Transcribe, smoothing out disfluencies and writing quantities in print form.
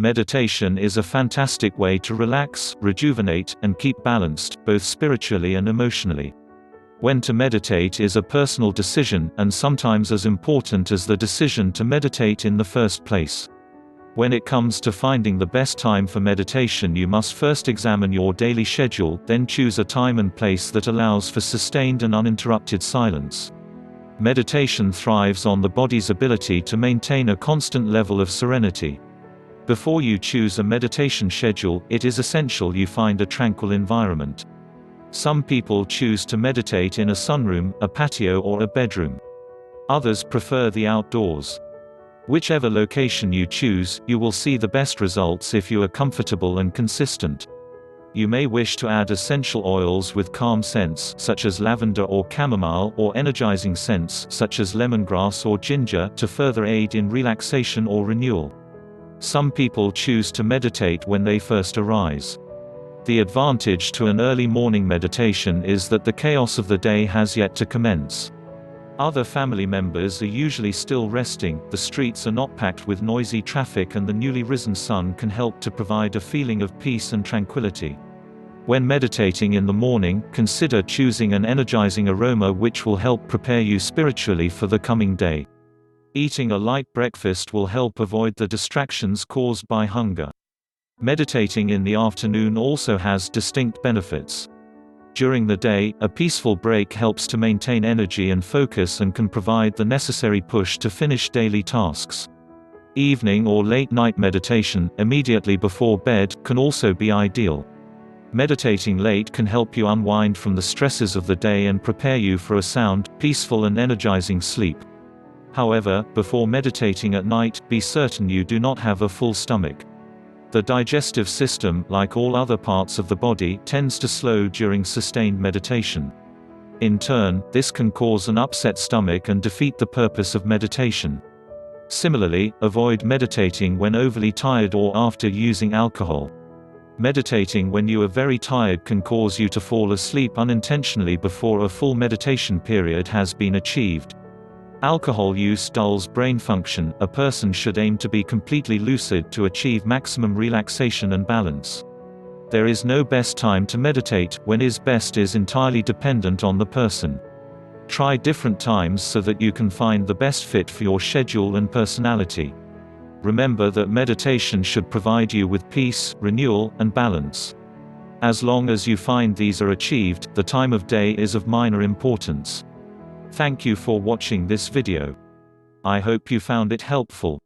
Meditation is a fantastic way to relax, rejuvenate, and keep balanced, both spiritually and emotionally. When to meditate is a personal decision, and sometimes as important as the decision to meditate in the first place. When it comes to finding the best time for meditation, you must first examine your daily schedule, then choose a time and place that allows for sustained and uninterrupted silence. Meditation thrives on the body's ability to maintain a constant level of serenity. Before you choose a meditation schedule, it is essential you find a tranquil environment. Some people choose to meditate in a sunroom, a patio, or a bedroom. Others prefer the outdoors. Whichever location you choose, you will see the best results if you are comfortable and consistent. You may wish to add essential oils with calm scents such as lavender or chamomile, or energizing scents such as lemongrass or ginger to further aid in relaxation or renewal. Some people choose to meditate when they first arise. The advantage to an early morning meditation is that the chaos of the day has yet to commence. Other family members are usually still resting, the streets are not packed with noisy traffic, and the newly risen sun can help to provide a feeling of peace and tranquility. When meditating in the morning, consider choosing an energizing aroma which will help prepare you spiritually for the coming day. Eating a light breakfast will help avoid the distractions caused by hunger. Meditating in the afternoon also has distinct benefits. During the day, a peaceful break helps to maintain energy and focus and can provide the necessary push to finish daily tasks. Evening or late-night meditation, immediately before bed, can also be ideal. Meditating late can help you unwind from the stresses of the day and prepare you for a sound, peaceful and energizing sleep. However, before meditating at night, be certain you do not have a full stomach. The digestive system, like all other parts of the body, tends to slow during sustained meditation. In turn, this can cause an upset stomach and defeat the purpose of meditation. Similarly, avoid meditating when overly tired or after using alcohol. Meditating when you are very tired can cause you to fall asleep unintentionally before a full meditation period has been achieved. Alcohol use dulls brain function. A person should aim to be completely lucid to achieve maximum relaxation and balance. There is no best time to meditate. When is best is entirely dependent on the person. Try different times so that you can find the best fit for your schedule and personality. Remember that meditation should provide you with peace, renewal, and balance. As long as you find these are achieved, the time of day is of minor importance. Thank you for watching this video. I hope you found it helpful.